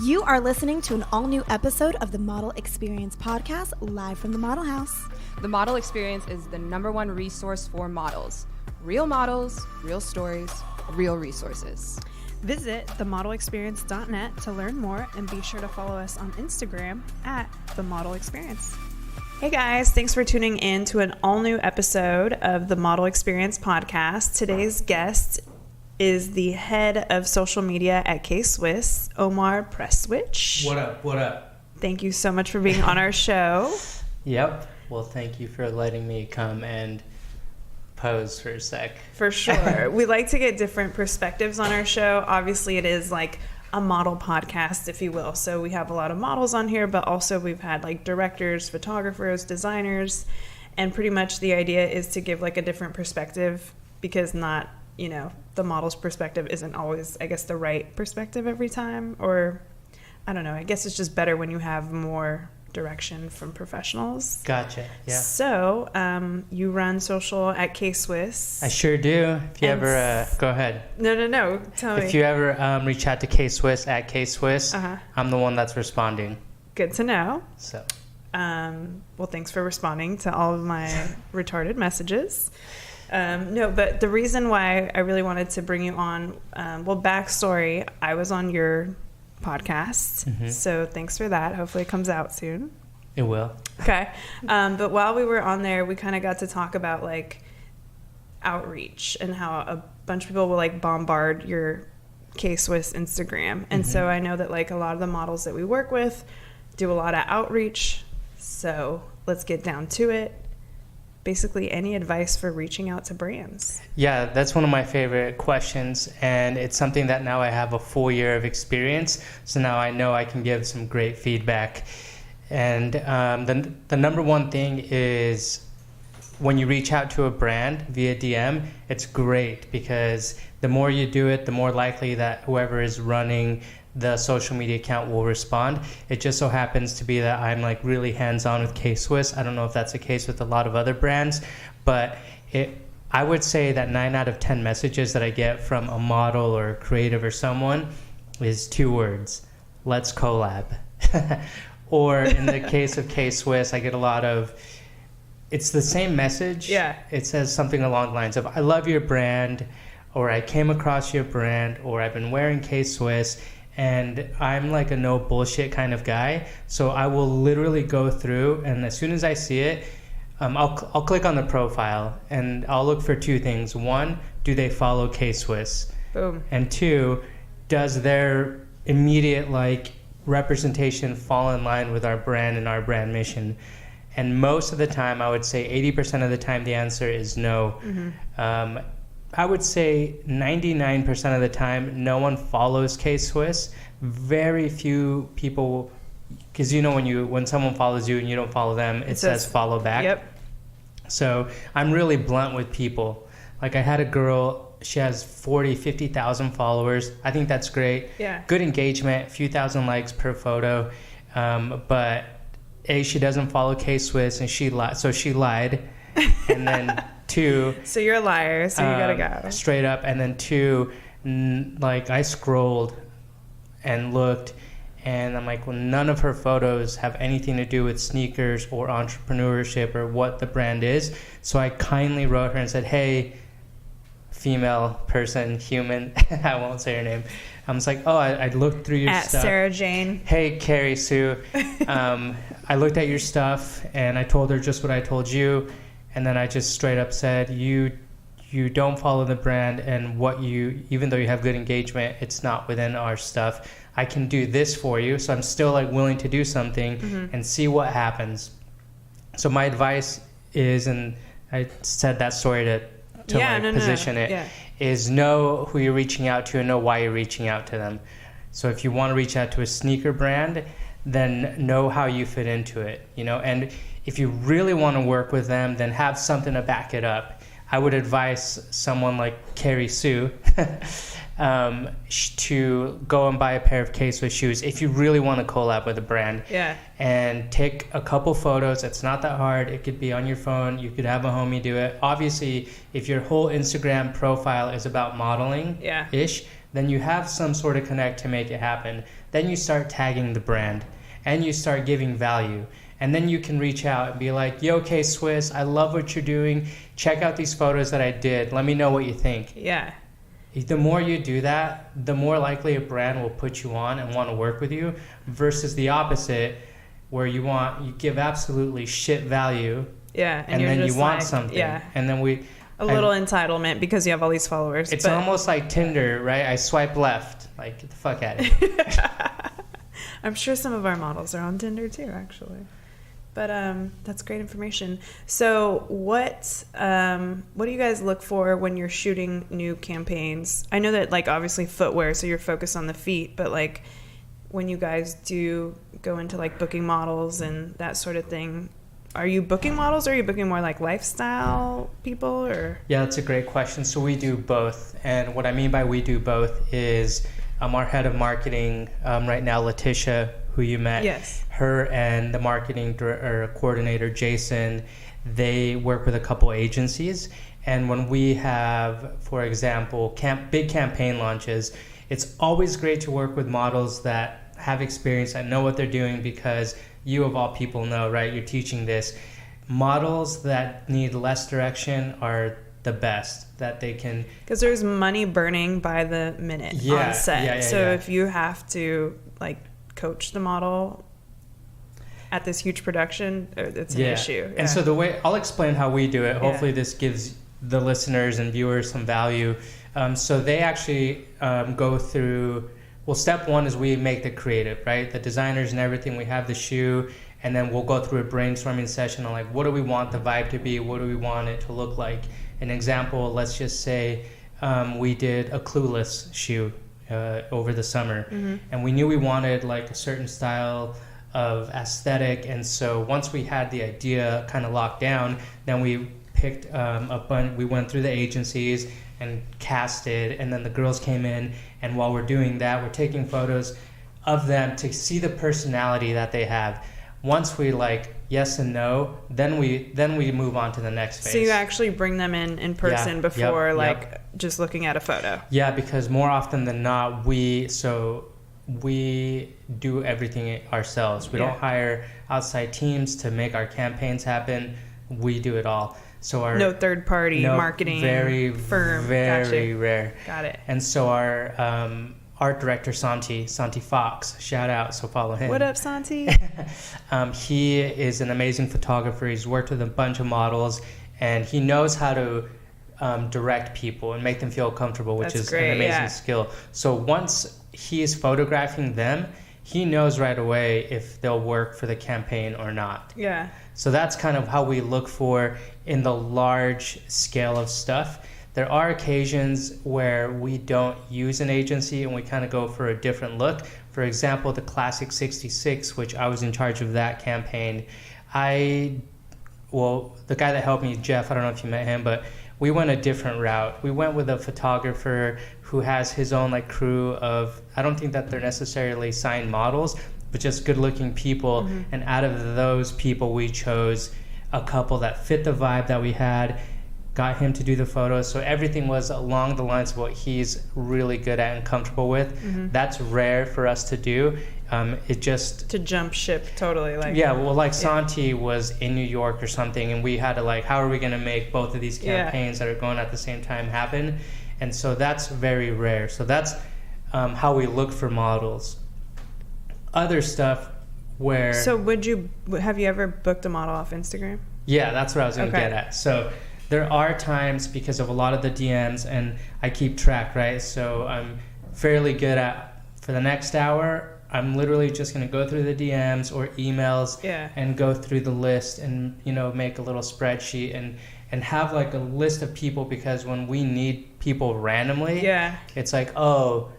You are listening to an all-new episode of the Model Experience podcast, live from the Model House. The Model Experience is the #1 resource for models. Real models, real stories, real resources. Visit themodelexperience.net to learn more and be sure to follow us on Instagram at The Model Experience. Hey guys, thanks for tuning in to an all-new episode of the Model Experience podcast. Today's guest is the head of social media at KSWISS, Omar Prestwich. What up? What up? Thank you so much for being on our show. Yep. Well, thank you for letting me come and pose for a sec. For sure. We like to get different perspectives on our show. Obviously, it is like a model podcast, if you will. So we have a lot of models on here, but also we've had like directors, photographers, designers, and pretty much the idea is to give like a different perspective because not, you know, the model's perspective isn't always, I guess, the right perspective every time. Or, I don't know, I guess it's just better when you have more direction from professionals. Gotcha, yeah. So, you run social at KSWISS. I sure do. If you ever, go ahead. No, tell me. If you ever reach out to KSWISS at KSWISS, I'm the one that's responding. Good to know. So, well, thanks for responding to all of my retarded messages. No, but the reason why I really wanted to bring you on, well, backstory, I was on your podcast, so thanks for that. Hopefully it comes out soon. It will. Okay. But while we were on there, we kind of got to talk about like outreach and how a bunch of people will like bombard your KSWISS Instagram. And so I know that like a lot of the models that we work with do a lot of outreach. So let's get down to it. Basically, any advice for reaching out to brands? Yeah, that's one of my favorite questions, and it's something that now I have a full year of experience, so now I know I can give some great feedback. And the number one thing is when you reach out to a brand via DM, it's great because the more you do it, the more likely that whoever is running the social media account will respond. It just so happens to be that I'm like really hands-on with KSWISS. I don't know if that's the case with a lot of other brands, but I would say that 9 out of 10 messages that I get from a model or a creative or someone is 2 words: let's collab. Or in the case of KSWISS, I get a lot of, it's the same message. Yeah. It says something along the lines of, I love your brand, or I came across your brand, or I've been wearing KSWISS. And I'm like a no bullshit kind of guy, so I will literally go through, and as soon as I see it, I'll click on the profile, and I'll look for 2 things. 1, do they follow KSWISS? Boom. And 2, does their immediate like representation fall in line with our brand and our brand mission? And most of the time, I would say 80% of the time, the answer is no. I would say 99% of the time, no one follows KSWISS. Very few people, because you know when someone follows you and you don't follow them, it says follow back. Yep. So I'm really blunt with people. Like I had a girl, she has 50,000 followers. I think that's great. Yeah. Good engagement, a few thousand likes per photo. But she doesn't follow KSWISS, and so she lied. And then 2, so you're a liar, so you gotta go straight up. And then 2, like I scrolled and looked, and I'm like, well, none of her photos have anything to do with sneakers or entrepreneurship or what the brand is. So I kindly wrote her and said, hey, female person, human, I won't say her name. I was like, oh, I looked through your at stuff. Sarah Jane. Hey, Carrie Sue. I looked at your stuff and I told her just what I told you. And then I just straight up said, you don't follow the brand, and even though you have good engagement, it's not within our stuff. I can do this for you. So I'm still like willing to do something and see what happens. So my advice is, and I said that story to position it, is know who you're reaching out to and know why you're reaching out to them. So if you want to reach out to a sneaker brand, then know how you fit into it, and if you really want to work with them, then have something to back it up. I would advise someone like Carrie Sue to go and buy a pair of KSWISS shoes if you really want to collab with a brand. Yeah. And take a couple photos. It's not that hard. It could be on your phone. You could have a homie do it. Obviously, if your whole Instagram profile is about modeling-ish, then you have some sort of connect to make it happen. Then you start tagging the brand and you start giving value. And then you can reach out and be like, yo, KSWISS, I love what you're doing. Check out these photos that I did. Let me know what you think. Yeah. The more you do that, the more likely a brand will put you on and want to work with you, versus the opposite, where you give absolutely shit value. Yeah. And you're then just you want like, something. Yeah. And then a little entitlement because you have all these followers. It's almost like Tinder, right? I swipe left. Like, get the fuck out of here. I'm sure some of our models are on Tinder too, actually. But that's great information. So what do you guys look for when you're shooting new campaigns? I know that, like, obviously footwear, so you're focused on the feet, but like when you guys do go into like booking models and that sort of thing, are you booking models or are you booking more like lifestyle people? Or Yeah, that's a great question. So we do both. And what I mean by we do both is our head of marketing right now, Letitia, who you met. Yes. Her and the marketing coordinator, Jason, they work with a couple agencies. And when we have, for example, big campaign launches, it's always great to work with models that have experience and know what they're doing, because you of all people know, right? You're teaching this. Models that need less direction are the best that they can, because there's money burning by the minute on set. So if you have to like coach the model at this huge production, it's an issue. And so the way I'll explain how we do it, hopefully this gives the listeners and viewers some value. So they actually go through, well, step one is we make the creative, right? The designers and everything, we have the shoe, and then we'll go through a brainstorming session on like, what do we want the vibe to be? What do we want it to look like? An example, let's just say we did a Clueless shoe over the summer, and we knew we wanted like a certain style of aesthetic. And so once we had the idea kind of locked down, then we picked we went through the agencies and casted, and then the girls came in, and while we're doing that, we're taking photos of them to see the personality that they have. Once we like yes and no, then we move on to the next phase. So you actually bring them in person before just looking at a photo. Yeah, because more often than not, we do everything ourselves. We don't hire outside teams to make our campaigns happen. We do it all. So no third party marketing firm. Very rare. Got it. And so our art director Santi Fox, shout out, so follow him. What up, Santi? He is an amazing photographer. He's worked with a bunch of models, and he knows how to direct people and make them feel comfortable, which is an amazing skill. So once he is photographing them, he knows right away if they'll work for the campaign or not. Yeah. So that's kind of how we look for in the large scale of stuff. There are occasions where we don't use an agency and we kind of go for a different look. For example, the Classic 66, which I was in charge of that campaign. The guy that helped me, Jeff, I don't know if you met him, but we went a different route. We went with a photographer who has his own like crew of, I don't think that they're necessarily signed models, but just good looking people. Mm-hmm. And out of those people, we chose a couple that fit the vibe that we had, got him to do the photos. So everything was along the lines of what he's really good at and comfortable with. Mm-hmm. That's rare for us to do. It just to jump ship totally, like Santi was in New York or something, and we had to like, how are we going to make both of these campaigns that are going at the same time happen? And so that's very rare. So that's how we look for models. Other stuff where have you ever booked a model off Instagram? Yeah, that's what I was going to get at. So there are times, because of a lot of the DMs, and I keep track, right? So I'm fairly good at, for the next hour, I'm literally just going to go through the DMs or emails and go through the list and, make a little spreadsheet and have like a list of people, because when we need people randomly, it's like, oh,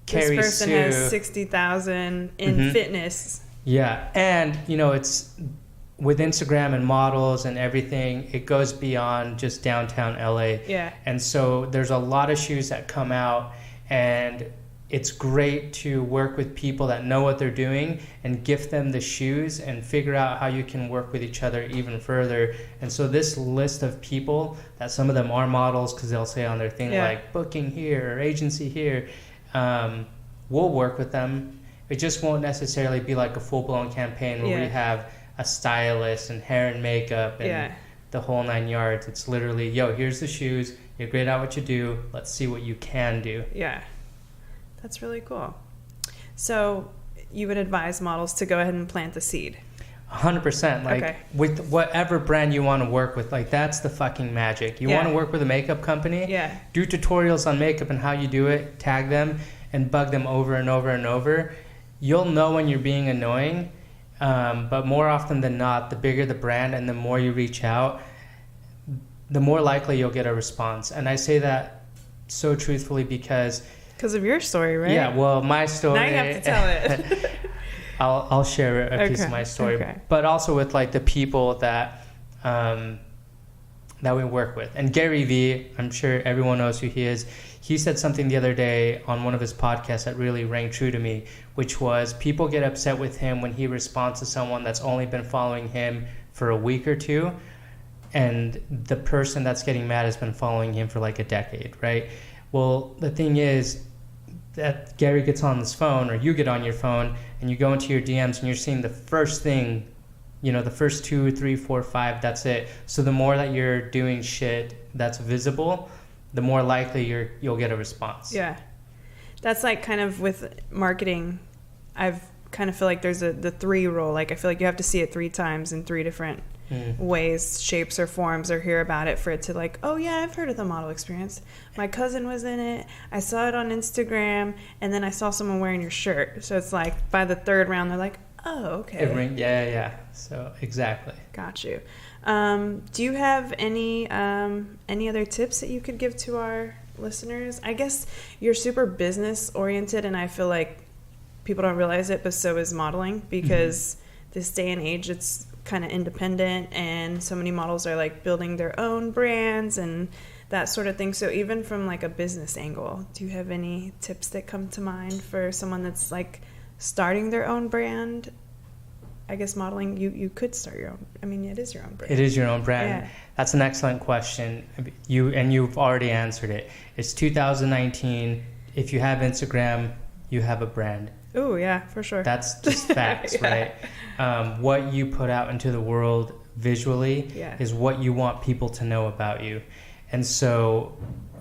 Carrie this person Sue has 60,000 in fitness. Yeah. And, it's with Instagram and models and everything, it goes beyond just downtown LA. Yeah. And so there's a lot of shoes that come out, and it's great to work with people that know what they're doing and gift them the shoes and figure out how you can work with each other even further. And so this list of people, that some of them are models because they'll say on their thing like booking here or agency here, we'll work with them. It just won't necessarily be like a full-blown campaign where we have a stylist and hair and makeup and the whole 9 yards. It's literally, yo, here's the shoes. You're great at what you do. Let's see what you can do. Yeah. That's really cool. So you would advise models to go ahead and plant the seed. 100%. Like with whatever brand you want to work with, like that's the fucking magic. You want to work with a makeup company? Yeah. Do tutorials on makeup and how you do it. Tag them and bug them over and over and over. You'll know when you're being annoying. But more often than not, the bigger the brand and the more you reach out, the more likely you'll get a response. And I say that so truthfully because of your story, right? Yeah, well, my story. Now you have to tell it. I'll share a piece of my story, but also with like the people that we work with. And Gary Vee, I'm sure everyone knows who he is. He said something the other day on one of his podcasts that really rang true to me, which was people get upset with him when he responds to someone that's only been following him for a week or two, and the person that's getting mad has been following him for like a decade, right? Well, the thing is that Gary gets on his phone, or you get on your phone, and you go into your DMs and you're seeing the first thing, the first 2, 3, 4, 5, that's it. So the more that you're doing shit that's visible, the more likely you'll get a response. Yeah. That's like kind of with marketing, I've kind of feel like there's the 3 rule. Like I feel like you have to see it 3 times in 3 different ways, shapes or forms, or hear about it for it to like, oh yeah, I've heard of the model experience. My cousin was in it. I saw it on Instagram, and then I saw someone wearing your shirt. So it's like by the 3rd round, they're like, oh, okay. Yeah. So exactly. Got you. Do you have any other tips that you could give to our listeners? I guess you're super business oriented, and I feel like people don't realize it, but so is modeling, because this day and age, it's kind of independent, and so many models are like building their own brands and that sort of thing. So even from like a business angle, do you have any tips that come to mind for someone that's like starting their own brand? I guess modeling, you could start your own. I mean, it is your own brand. It is your own brand. Yeah. That's an excellent question. You've already answered it. It's 2019. If you have Instagram, you have a brand. Oh, yeah, for sure. That's just facts, right? What you put out into the world visually is what you want people to know about you. And so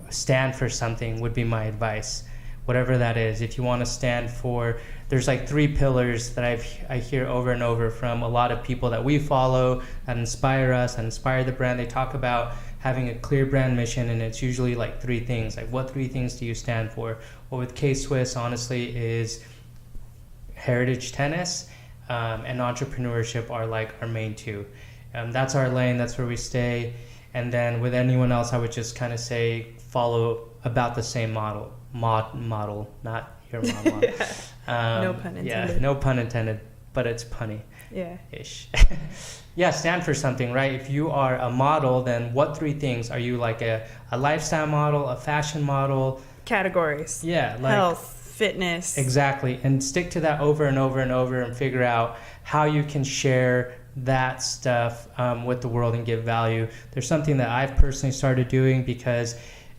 stand for something would be my advice, whatever that is. If you want to stand for, there's like 3 pillars that I hear over and over from a lot of people that we follow, that inspire us, that inspire the brand. They talk about having a clear brand mission, and it's usually like 3 things. Like, what 3 things do you stand for? Well, with KSWISS, honestly, is heritage tennis and entrepreneurship are like our main 2. That's our lane. That's where we stay. And then with anyone else, I would just kind of say follow about the same model, not your model. No pun intended. Yeah, no pun intended, but it's punny. Yeah. Ish. Yeah, stand for something, right? If you are a model, then what 3 things? Are you like a lifestyle model, a fashion model? Categories. Yeah. Like, health, fitness. Exactly. And stick to that over and over and over, and figure out how you can share that stuff with the world and give value. There's something that I've personally started doing, because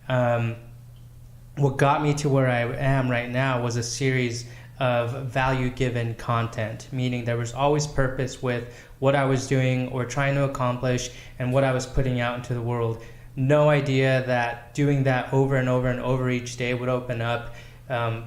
what got me to where I am right now was a series of value-given content, meaning there was always purpose with what I was doing or trying to accomplish and what I was putting out into the world. No idea that doing that over and over and over each day would open up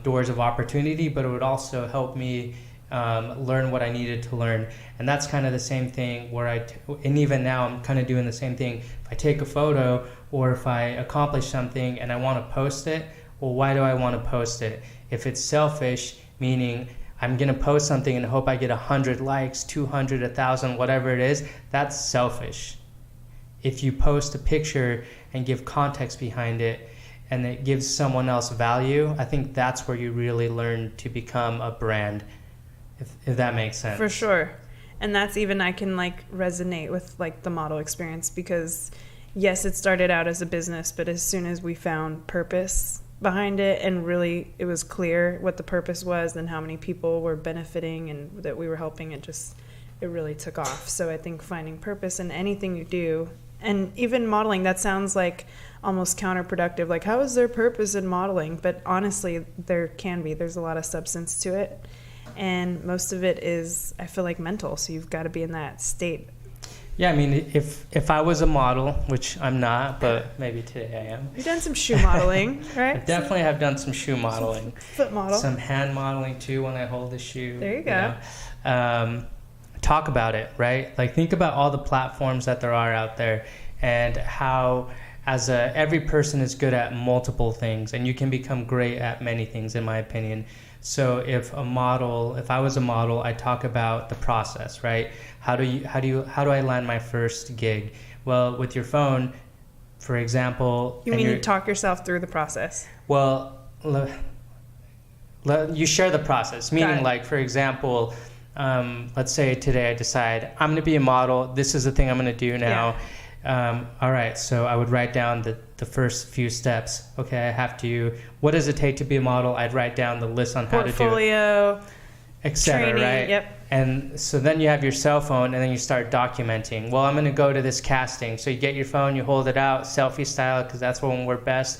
doors of opportunity, but it would also help me learn what I needed to learn. And that's kind of the same thing and even now I'm kind of doing the same thing. If I take a photo or if I accomplish something and I want to post it, well, why do I want to post it? If it's selfish, meaning I'm going to post something and hope I get 100 likes, 200, 1,000, whatever it is, that's selfish. If you post a picture and give context behind it and it gives someone else value, I think that's where you really learn to become a brand, if that makes sense. For sure. And that's even, I can like resonate with like the model experience, because yes, it started out as a business, but as soon as we found purpose behind it and really it was clear what the purpose was and how many people were benefiting and that we were helping, it really took off. So I think finding purpose in anything you do, And even modeling, that sounds like almost counterproductive. Like, how is there purpose in modeling? But honestly, there can be. There's a lot of substance to it. And most of it is, I feel like, mental. So you've got to be in that state. Yeah, I mean, if I was a model, which I'm not, but maybe today I am. You've done some shoe modeling, right? I definitely have done some shoe modeling. Foot model. Some hand modeling, too, when I hold the shoe. There you go. Talk about it, right? Like, think about all the platforms that there are out there and how every person is good at multiple things, and you can become great at many things, in my opinion. So if I was a model, I talk about the process, right? How do I land my first gig? Well, with your phone, for example. You mean you talk yourself through the process? Well, you share the process, meaning, like, for example, let's say today I decide I'm going to be a model. This is the thing I'm going to do now. Yeah. All right, so I would write down the first few steps. Okay, what does it take to be a model? I'd write down the list on how to do it. Portfolio, etc. Right? Yep. And so then you have your cell phone, and then you start documenting. Well, I'm going to go to this casting. So you get your phone, you hold it out, selfie style, because that's when we're best.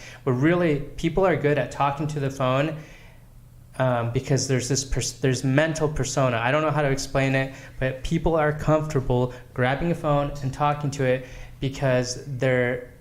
People are good at talking to the phone because there's mental persona. I don't know how to explain it, but people are comfortable grabbing a phone and talking to it because they're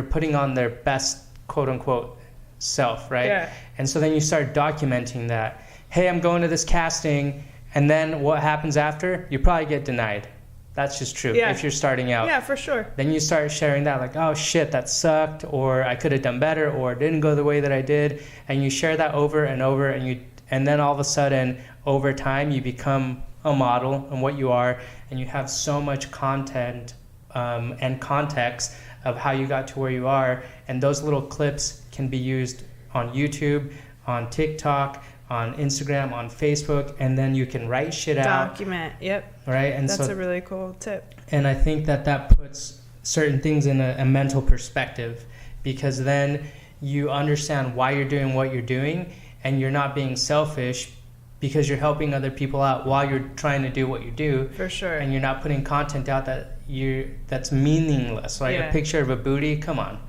putting on their best quote unquote self, right? Yeah. And so then you start documenting that. Hey, I'm going to this casting, and then what happens after? You probably get denied. That's just true. Yeah. If you're starting out. Yeah, for sure. Then you start sharing that, like, oh shit, that sucked, or I could have done better, or it didn't go the way that I did, and you share that over and over, and then all of a sudden, over time, you become a model and what you are, and you have so much content and context of how you got to where you are, and those little clips can be used on YouTube, on TikTok, on Instagram, on Facebook, and then you can write shit out. Document, yep. Right? And that's a really cool tip. And I think that puts certain things in a mental perspective, because then you understand why you're doing what you're doing, and you're not being selfish because you're helping other people out while you're trying to do what you do. For sure. And you're not putting content out that's meaningless. Like a picture of a booty, come on.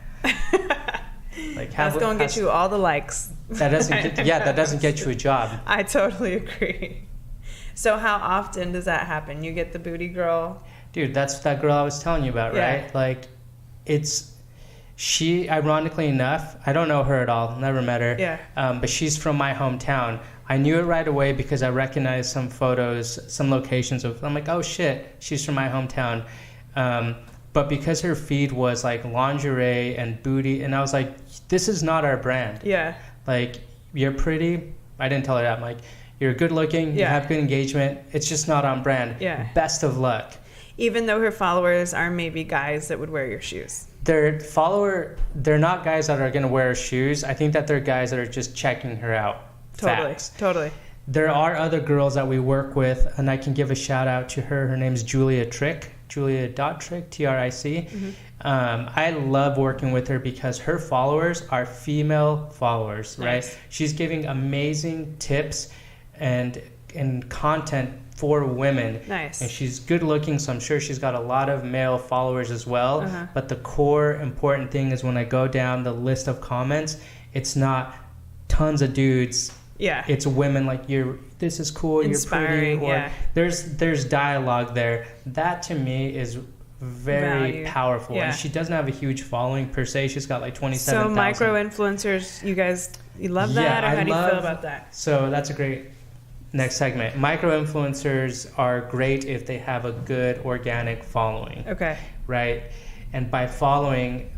Like, that's going to get you all the likes. That doesn't get you a job. I totally agree. So how often does that happen? You get the booty girl? Dude, that's that girl I was telling you about, right? Yeah. Like, she, ironically enough, I don't know her at all, never met her. Yeah. But she's from my hometown. I knew it right away because I recognized some photos, some locations I'm like, oh shit, she's from my hometown. But because her feed was like lingerie and booty, and I was like, this is not our brand. Yeah. Like, you're pretty. I didn't tell her that. I'm like, you're good looking, you have good engagement. It's just not on brand. Yeah. Best of luck. Even though her followers are maybe guys that would wear your shoes. They're not guys that are going to wear her shoes. I think that they're guys that are just checking her out. Totally. There are other girls that we work with, and I can give a shout out to her. Her name's Julia Trick. Julia.Trick, Tric. Mm-hmm. I love working with her because her followers are female followers, right? Nice. She's giving amazing tips and content for women. Nice. And she's good looking, so I'm sure she's got a lot of male followers as well. Uh-huh. But the core important thing is when I go down the list of comments, it's not tons of dudes. Yeah. It's women like, this is cool, inspiring, you're pretty, or there's dialogue there. That to me is very powerful. Yeah. And she doesn't have a huge following per se. She's got like 27,000. So micro-influencers, you love that, or how do you feel about that? So that's a great next segment. Micro-influencers are great if they have a good organic following. Okay. Right? And by following,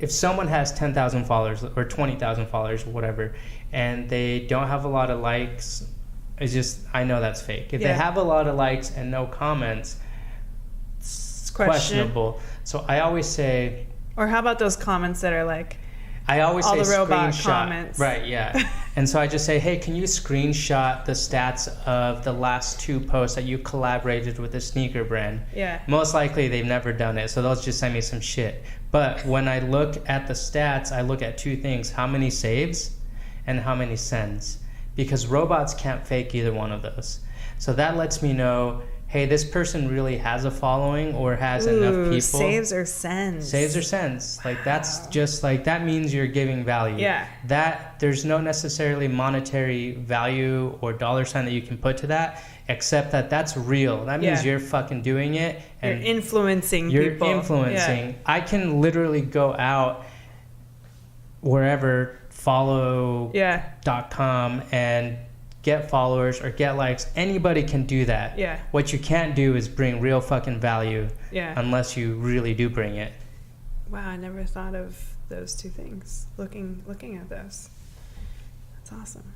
if someone has 10,000 followers or 20,000 followers, whatever, and they don't have a lot of likes, I know that's fake. If they have a lot of likes and no comments, it's questionable. So I always say... Or how about those comments that are like... I always all say the robot screenshot. Comments. Right, yeah. And so I just say, hey, can you screenshot the stats of the last 2 posts that you collaborated with a sneaker brand? Yeah. Most likely they've never done it, so they'll just send me some shit. But when I look at the stats, I look at 2 things: how many saves and how many sends. Because robots can't fake either one of those. So that lets me know, hey, this person really has a following or has enough people. Saves or sends. Saves or sends. Like, that's just like, that means you're giving value. Yeah. That there's no necessarily monetary value or dollar sign that you can put to that, except that that's real. That means you're fucking doing it. And you're influencing you're people. influencing. Yeah. I can literally go out wherever, follow.com and get followers or get likes. Anybody can do that. Yeah. What you can't do is bring real fucking value. Yeah. Unless you really do bring it. Wow, I never thought of those two things. Looking at those. That's awesome.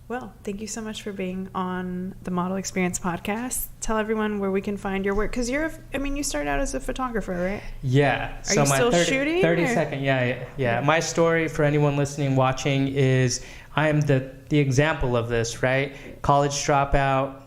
Well, thank you so much for being on the Model Experience podcast. Tell everyone where we can find your work, because you started out as a photographer, right? Yeah. Are you still shooting? 30-second. Yeah. My story for anyone listening, watching is I am the example of this, right? College dropout,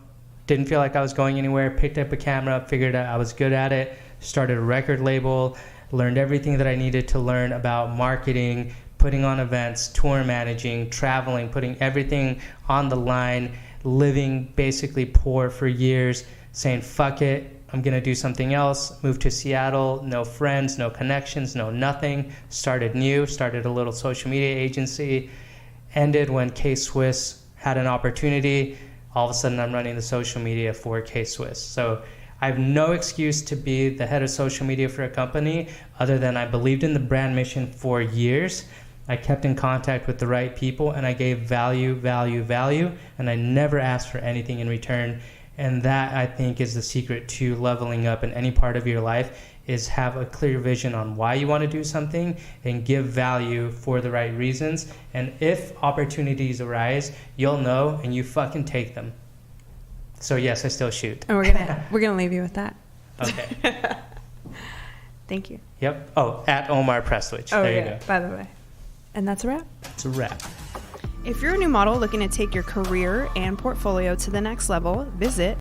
didn't feel like I was going anywhere, picked up a camera, figured out I was good at it, started a record label, learned everything that I needed to learn about marketing, putting on events, tour managing, traveling, putting everything on the line, living basically poor for years, saying, fuck it, I'm going to do something else. Moved to Seattle, no friends, no connections, no nothing. Started a little social media agency. Ended when KSWISS had an opportunity. All of a sudden, I'm running the social media for KSWISS. So I have no excuse to be the head of social media for a company other than I believed in the brand mission for years. I kept in contact with the right people, and I gave value, and I never asked for anything in return. And that, I think, is the secret to leveling up in any part of your life, is have a clear vision on why you want to do something and give value for the right reasons. And if opportunities arise, you'll know, and you fucking take them. So yes, I still shoot. And we're gonna leave you with that. Okay. Thank you. Yep. Oh, at Omar Prestwich. There you go. By the way. And that's a wrap. It's a wrap. If you're a new model looking to take your career and portfolio to the next level, visit